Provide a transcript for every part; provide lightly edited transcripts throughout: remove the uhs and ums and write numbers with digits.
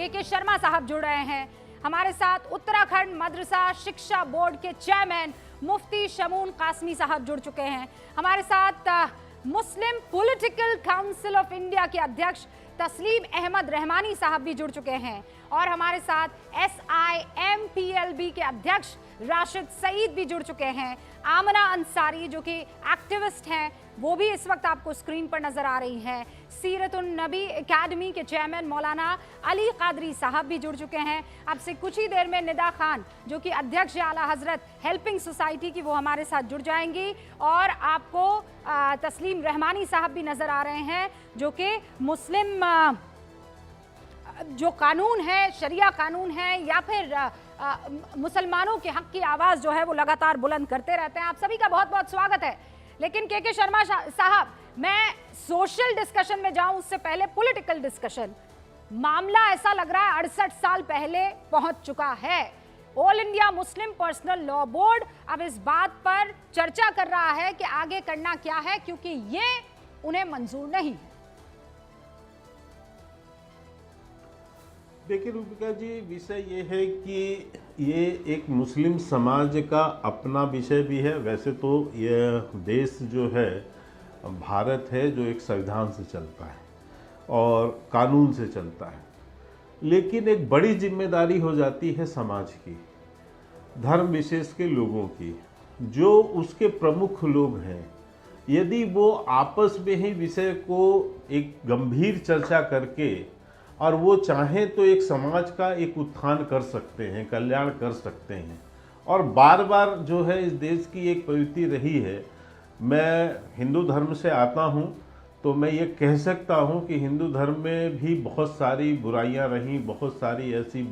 के शर्मा साहब जुड़ रहे हैं। हमारे साथ उत्तराखंड मदरसा शिक्षा बोर्ड के चेयरमैन मुफ्ती शमून कासमी साहब जुड़ चुके हैं। हमारे साथ मुस्लिम पॉलिटिकल काउंसिल ऑफ इंडिया के अध्यक्ष तस्लीम अहमद रहमानी साहब भी जुड़ चुके हैं और हमारे साथ SIMPLB के अध्यक्ष राशिद सईद भी जुड़ चुके हैं। आमना अंसारी जो कि एक्टिविस्ट हैं वो भी इस वक्त आपको स्क्रीन पर नजर आ रही हैं। सीरतुन नबी एकेडमी के चेयरमैन मौलाना अली कादरी साहब भी जुड़ चुके हैं। अब से कुछ ही देर में निदा खान जो कि अध्यक्ष आला हजरत हेल्पिंग सोसाइटी की वो हमारे साथ जुड़ जाएंगी और आपको तस्लीम रहमानी साहब भी नजर आ रहे हैं जो कि मुस्लिम जो कानून है, शरिया कानून है या फिर मुसलमानों के हक की आवाज़ जो है वो लगातार बुलंद करते रहते हैं। आप सभी का बहुत बहुत स्वागत है। लेकिन के शर्मा साहब, मैं सोशल डिस्कशन में जाऊं उससे पहले पॉलिटिकल डिस्कशन, मामला ऐसा लग रहा है 68 साल पहले पहुंच चुका है। All India Muslim Personal Law board अब इस बात पर चर्चा कर रहा है कि आगे करना क्या है, क्योंकि ये उन्हें मंजूर नहीं है। देखिए रूपिका जी, विषय ये है कि ये एक मुस्लिम समाज का अपना विषय भी है। वैसे तो यह देश जो है भारत है जो एक संविधान से चलता है और कानून से चलता है, लेकिन एक बड़ी जिम्मेदारी हो जाती है समाज की, धर्म विशेष के लोगों की, जो उसके प्रमुख लोग हैं। यदि वो आपस में ही विषय को एक गंभीर चर्चा करके और वो चाहें तो एक समाज का एक उत्थान कर सकते हैं, कल्याण कर सकते हैं। और बार बार जो है इस देश की एक प्रवृत्ति रही है, मैं हिंदू धर्म से आता हूं तो मैं ये कह सकता हूं कि हिंदू धर्म में भी बहुत सारी बुराइयां रहीं, बहुत सारी ऐसी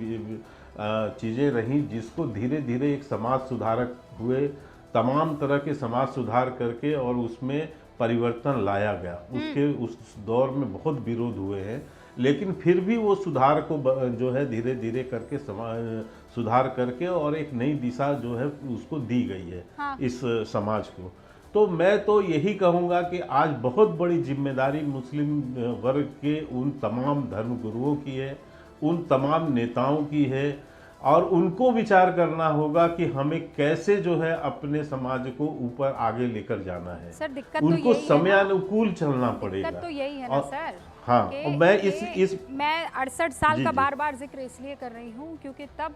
चीज़ें रहीं जिसको धीरे धीरे एक समाज सुधारक हुए, तमाम तरह के समाज सुधार करके और उसमें परिवर्तन लाया गया। उसके उस दौर में बहुत विरोध हुए हैं, लेकिन फिर भी वो सुधार को जो है धीरे धीरे करके सुधार करके और एक नई दिशा जो है उसको दी गई है। हाँ। इस समाज को। तो मैं तो यही कहूँगा कि आज बहुत बड़ी जिम्मेदारी मुस्लिम वर्ग के उन तमाम धर्म गुरुओं की है, उन तमाम नेताओं की है, और उनको विचार करना होगा कि हमें कैसे जो है अपने समाज को ऊपर आगे लेकर जाना है। सर, दिक्कत उनको तो समयानुकूल चलना पड़ेगा। दिक्कत तो यही है ना सर। हाँ, और मैं 68 साल का बार बार जिक्र इसलिए कर रही हूँ क्योंकि तब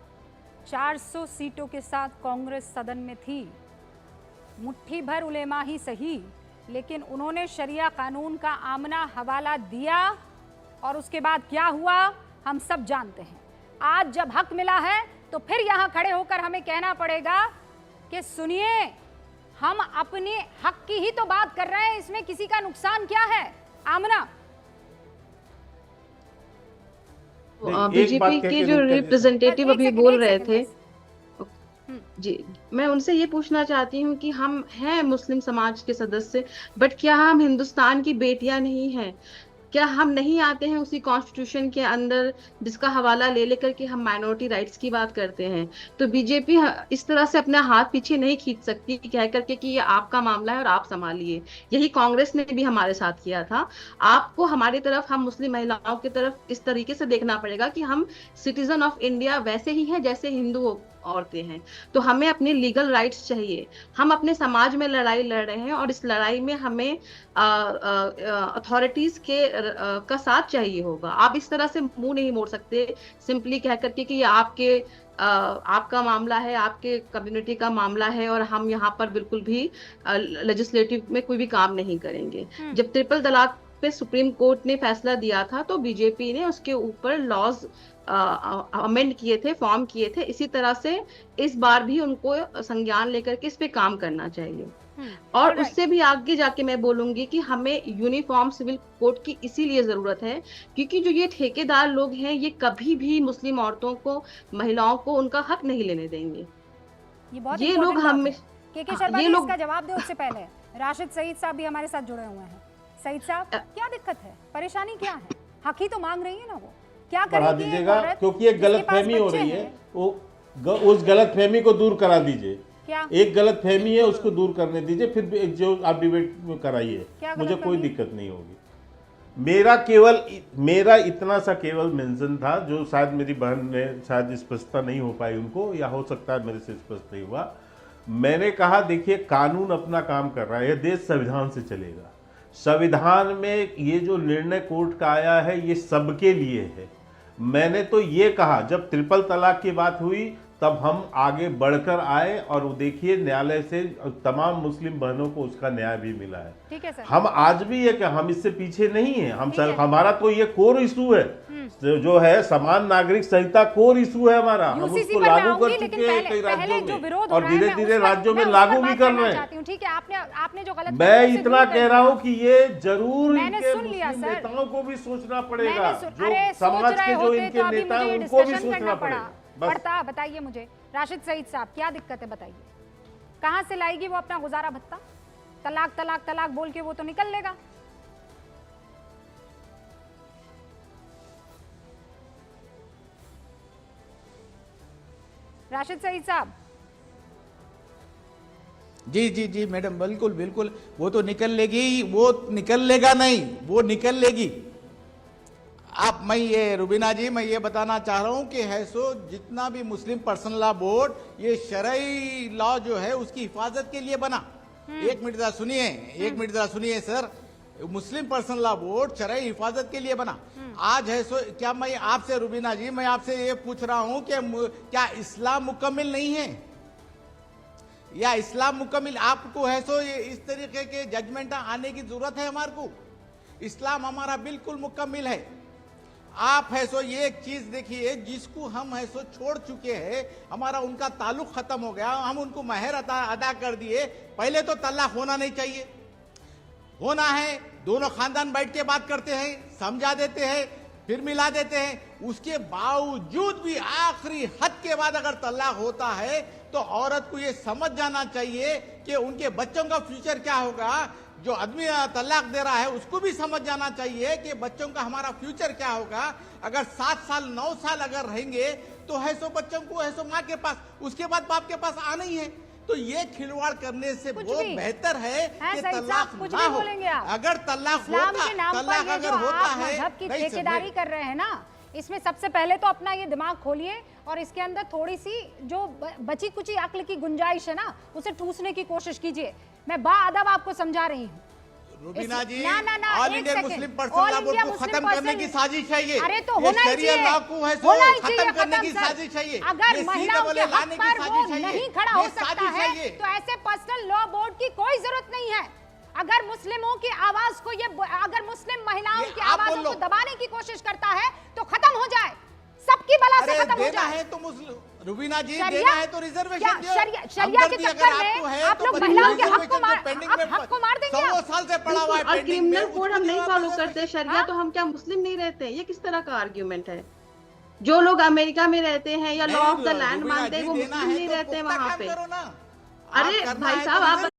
400 सीटों के साथ कांग्रेस सदन में थी। मुट्ठी भर उलेमा ही सही, लेकिन उन्होंने शरिया कानून का आमना हवाला दिया और उसके बाद क्या हुआ हम सब जानते हैं। आज जब हक मिला है तो फिर यहाँ खड़े होकर हमें कहना पड़ेगा कि सुनिए, हम अपने हक की ही तो बात कर रहे हैं, इसमें किसी का नुकसान क्या है। आमना, बीजेपी के जो रिप्रेजेंटेटिव अभी बोल रहे थे जी, मैं उनसे ये पूछना चाहती हूँ कि हम हैं मुस्लिम समाज के सदस्य, बट क्या हम हिंदुस्तान की बेटियां नहीं हैं? क्या हम नहीं आते हैं उसी कॉन्स्टिट्यूशन के अंदर जिसका हवाला ले लेकर के हम माइनॉरिटी राइट्स की बात करते हैं? तो बीजेपी इस तरह से अपना हाथ पीछे नहीं खींच सकती कह करके कि ये आपका मामला है और आप संभालिए। यही कांग्रेस ने भी हमारे साथ किया था। आपको हमारी तरफ, हम मुस्लिम महिलाओं की तरफ इस तरीके से देखना पड़ेगा कि हम सिटीजन ऑफ इंडिया वैसे ही हैं जैसे हिंदू औरतें हैं। तो हमें अपने लीगल राइट्स चाहिए। हम अपने समाज में लड़ाई लड़ रहे हैं और इस लड़ाई में हमें अथॉरिटीज के का साथ चाहिए होगा। आप इस तरह से मुंह नहीं मोड़ सकते सिंपली कह करके कि ये आपका मामला है, आपके कम्युनिटी का मामला है और हम यहाँ पर बिल्कुल भी लेजिस्लेटिव में कोई भी काम नहीं करेंगे। जब ट्रिपल तलाक पे सुप्रीम कोर्ट ने फैसला दिया था तो बीजेपी ने उसके ऊपर लॉज अमेंड किए थे, फॉर्म किए थे। इसी तरह से इस बार भी उनको संज्ञान लेकर के इस पे काम करना चाहिए। और उससे भी आगे जाके मैं बोलूंगी कि हमें यूनिफॉर्म सिविल कोड की इसीलिए जरूरत है क्योंकि जो ये ठेकेदार लोग हैं ये कभी भी मुस्लिम औरतों को, महिलाओं को उनका हक नहीं लेने देंगे। ये लोग हमें ये लोग इसका जवाब दे उससे पहले राशिद सईद साहब भी हमारे साथ जुड़े हुए हैं। सईद साहब, क्या दिक्कत है, परेशानी क्या है? हक ही तो मांग रही है ना, वो क्या करा दीजिएगा क्योंकि एक गलत फहमी हो रही है, वो उस गलत फहमी को दूर करा दीजिए। क्या एक गलत फहमी है उसको दूर करने दीजिए, फिर जो आप डिबेट कराइए, मुझे कोई दिक्कत नहीं होगी। मेरा इतना सा केवल मेंशन था, जो शायद मेरी बहन ने शायद स्पष्टता नहीं हो पाई उनको, या हो सकता है मेरे से स्पष्ट नहीं हुआ। मैंने कहा देखिए, कानून अपना काम कर रहा है, यह देश संविधान से चलेगा। संविधान में ये जो निर्णय कोर्ट का आया है ये सबके लिए है। मैंने तो ये कहा, जब ट्रिपल तलाक की बात हुई तब हम आगे बढ़कर आए, और वो देखिए न्यायालय से तमाम मुस्लिम बहनों को उसका न्याय भी मिला है। ठीक है सर। हम आज भी है कि हम इससे पीछे नहीं हैं। हमारा तो ये कोर इशू है, जो है समान नागरिक संहिता कोर इशू है हमारा। हम उसको लागू कर चुके हैं कई राज्यों में, और धीरे धीरे राज्यों में लागू भी कर रहे हैं। ठीक है, आपने जो गलत, मैं इतना कह रहा हूँ कि ये जरूर मैंने इनके सुन लिया मुस्लिम सर। नेताओं को भी सोचना पड़ेगा, जो अरे समाज के जो होते इनके तो अभी नेता हैं मुझे उनको भी डिस्कशन सोचना करना पड़ेगा। बस पड़ता। बताइए मुझे राशिद सईद साहब, क्या दिक्कत है बताइए, कहां से लाएगी वो अपना गुजारा भत्ता? तलाक तलाक तलाक बोल के वो तो निकल लेगा। राशिद सईद साहब। जी जी जी मैडम, बिल्कुल बिल्कुल, वो तो निकल लेगी, वो निकल लेगा नहीं, वो निकल लेगी। मैं ये रुबीना जी, मैं ये बताना चाह रहा हूं कि है सो जितना भी मुस्लिम पर्सनल लॉ बोर्ड, ये शरई लॉ जो है उसकी हिफाजत के लिए बना। एक मिनट जरा सुनिए, एक मिनट जरा सुनिए सर। मुस्लिम पर्सनल लॉ बोर्ड शरई हिफाजत के लिए बना। आज है सो, क्या मैं आपसे रुबीना जी, मैं आपसे ये पूछ रहा हूं कि क्या इस्लाम मुकम्मिल नहीं है, या इस्लाम मुकम्मिल? आपको है सो ये इस तरीके के जजमेंट आने की जरूरत है हमारे को? इस्लाम हमारा बिल्कुल मुकम्मिल है। आप है सो ये एक चीज देखिए, जिसको हम है सो छोड़ चुके हैं, हमारा उनका ताल्लुक खत्म हो गया, हम उनको महर अदा कर दिए। पहले तो तलाक होना नहीं चाहिए, होना है दोनों खानदान बैठ के बात करते हैं, समझा देते हैं, फिर मिला देते हैं। उसके बावजूद भी आखिरी हद के बाद अगर तलाक होता है तो औरत को ये समझ जाना चाहिए कि उनके बच्चों का फ्यूचर क्या होगा। जो आदमी तलाक दे रहा है उसको भी समझ जाना चाहिए कि बच्चों का हमारा फ्यूचर क्या होगा। अगर 7 साल 9 साल अगर रहेंगे तो है सो बच्चों को है सो माँ के पास, उसके बाद बाप के पास आना ही है। तो ये खिलवाड़ करने से बहुत बेहतर है कि तलाक ना हो। अगर तलाक होता है, मजहब की ठेकेदारी कर रहे हैं ना, इसमें सबसे पहले तो अपना ये दिमाग खोलिए और इसके अंदर थोड़ी सी जो बची कुची अक्ल की गुंजाइश है ना, उसे ठूसने की कोशिश कीजिए। मैं बाअदब आपको समझा रही हूँ। Rubina ji, All India Muslim Personal Law Board को खत्म करने की साजिश है ये। अरे तो होना ही चाहिए, लॉ को है खत्म करने की साजिश है ये। अगर महिलाओं के हक पर वो नहीं खड़ा हो सकता है तो ऐसे पर्सनल लॉ बोर्ड की कोई जरूरत नहीं है। अगर मुस्लिमों की आवाज को अगर मुस्लिम महिलाओं की आवाजों को दबाने की कोशिश करता है तो खत्म हो जाए, सबकी बला से खत्म हो जाए। है तो रुबीना जी, देना है तो रिजर्वेशन दियो। शरिया के चक्कर में आप लोग महिलाओं के हक को मार देंगे। 100 साल से पड़ा हुआ है और क्रिमिनल कोड हम नहीं फॉलो करते शरिया, तो हम क्या मुस्लिम नहीं रहते? ये किस तरह का आर्ग्यूमेंट है? जो लोग अमेरिका में रहते हैं या लॉ ऑफ द लैंड मानते हैं वो मुस्लिम नहीं रहते वहाँ पे। अरे भाई साहब, आप